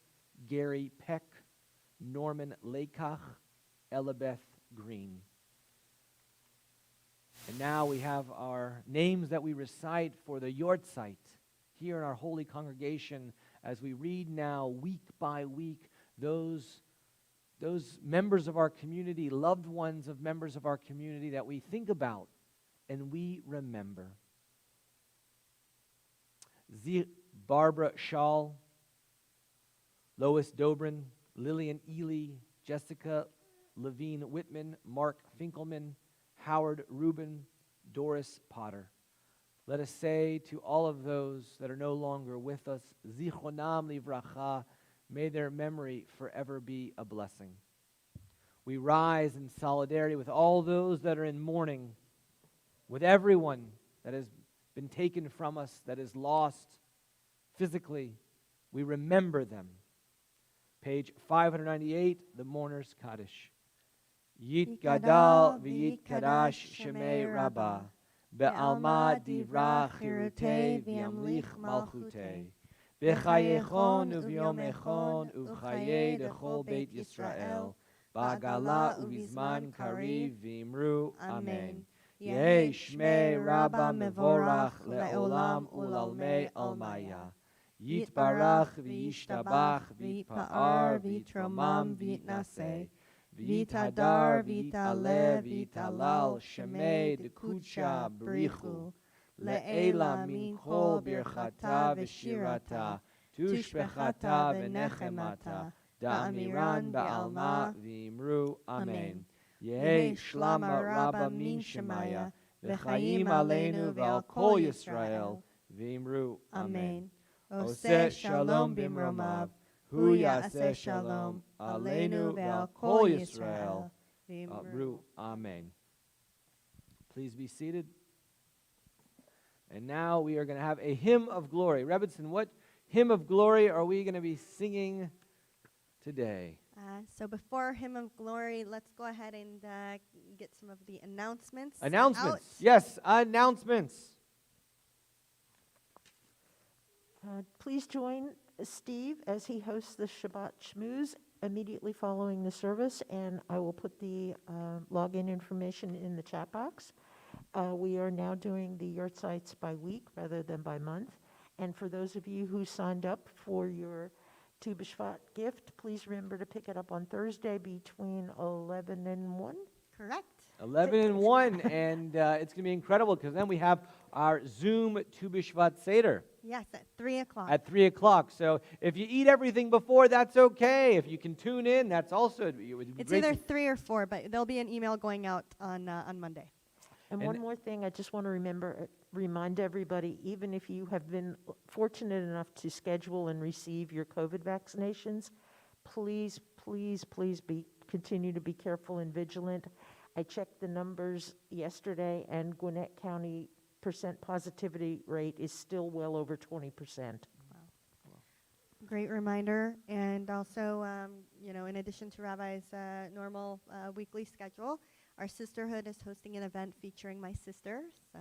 Gary Peck, Norman Lakach, Elabeth Green. And now we have our names that we recite for the Yortzeit here in our holy congregation as we read now week by week those members of our community, loved ones of members of our community that we think about and we remember. Barbara Schall, Lois Dobrin, Lillian Ely, Jessica Levine Whitman, Mark Finkelman, Howard Rubin, Doris Potter. Let us say to all of those that are no longer with us, Zichronam livracha, may their memory forever be a blessing. We rise in solidarity with all those that are in mourning, with everyone that has been taken from us, that is lost physically. We remember them. Page 598, the Mourner's Kaddish. Yit gadal v'yit kadash shemei rabbah, be'alma divra chirutei v'yamlich malchutei, b'chayechon u'v'yom echon u'chayei dechol Beit Yisrael, ba'gala u'vizman kariv v'imru Amen. Yeh shmei rabbah mevorach le'olam u'lalmei almaya. Yitbarach v'yishtabach v'yitpa'ar v'yitromam v'yitnaseh. V'yitadar v'yitaleh v'yitalal shemei dekudsha brichu. Le'ela min kol birchata v'shirata tushbechata v'nechemata da'amiran ba'alma v'imru Amen. Yehi shlama rabba min shemaya v'chayim aleinu v'al kol Yisrael v'imru Amen. Oseh shalom bimromav, hu yaseh shalom, aleinu ve'al kol Yisrael, v'imru Amen. Please be seated. And now we are going to have a hymn of glory. Rebbetzin, what hymn of glory are we going to be singing today? So before Hymn of Glory, let's go ahead and get some of the announcements. Announcements. Out. Yes, announcements. Please join Steve as he hosts the Shabbat Shmooze immediately following the service, and I will put the login information in the chat box. We are now doing the yurtzites by week rather than by month. And for those of you who signed up for your Tu B'Shvat gift, please remember to pick it up on Thursday between 11 and 1. Correct. 11 and 1, and it's going to be incredible because then we have our Zoom Tu B'Shvat Seder. Yes, at 3 o'clock. At 3 o'clock. So if you eat everything before, that's okay. If you can tune in, that's also it would be It's great either to- 3 or 4, but there'll be an email going out on Monday. And And- one more thing, I just want to remind everybody, even if you have been fortunate enough to schedule and receive your COVID vaccinations, please, please, please continue to be careful and vigilant. I checked the numbers yesterday, and Gwinnett County percent positivity rate is still well over 20%. Great reminder. And also, in addition to Rabbi's normal weekly schedule, our sisterhood is hosting an event featuring my sister. So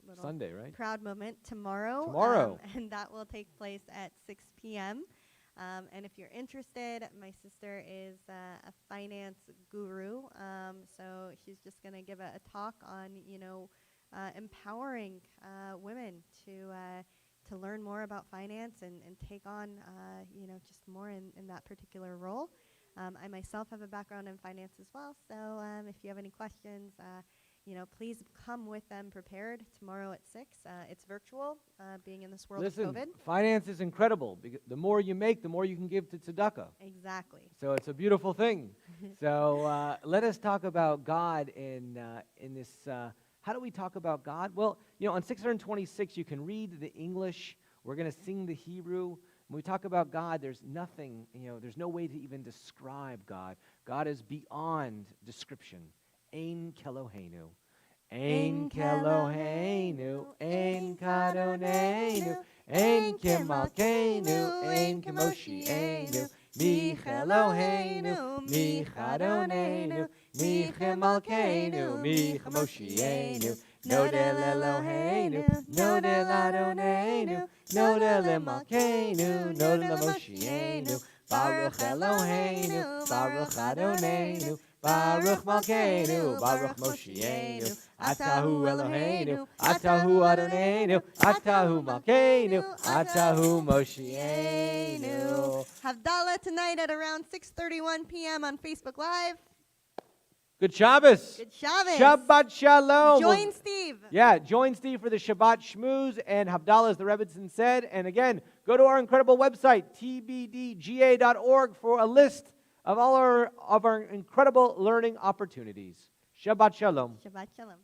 little Sunday, right? proud moment tomorrow. Tomorrow. And that will take place at 6 p.m. And if you're interested, my sister is a finance guru. So she's just going to give a talk on, empowering women to learn more about finance and take on, just more in that particular role. I myself have a background in finance as well, so if you have any questions, please come with them prepared tomorrow at 6. It's virtual, being in this world Listen, of COVID. finance is incredible. Because the more you make, the more you can give to tzedakah. Exactly. So it's a beautiful thing. So let us talk about God in this. How do we talk about God? Well, on 626, you can read the English. We're going to sing the Hebrew. When we talk about God, there's nothing, there's no way to even describe God. God is beyond description. Ein Keloheinu. Ein Keloheinu. Ein Kadonenu. Ein Kemalkeinu. Ein Kemoshienu. Mi Keloheinu. Mi Kadonenu. Mi Kemalkeinu. Mi Kemoshienu. Nodel Eloheinu. Nodel Adonenu. Nodel Emalkeinu. Nodel Moshienu. Baruch Eloheinu. Baruch Adonenu. Baruch Malkeinu. Baruch Moshienu. Atahu Eloheinu. Atahu Adonenu. Atahu Malkeinu. Atahu Moshienu. Havdalah tonight at around 6:31 p.m. on Facebook Live. Good Shabbos. Good Shabbos. Shabbat Shalom. Join Steve. Yeah, join Steve for the Shabbat Shmooze and Havdalah, as the Rebbetzin said. And again, go to our incredible website, tbdga.org, for a list of all of our incredible learning opportunities. Shabbat Shalom. Shabbat Shalom.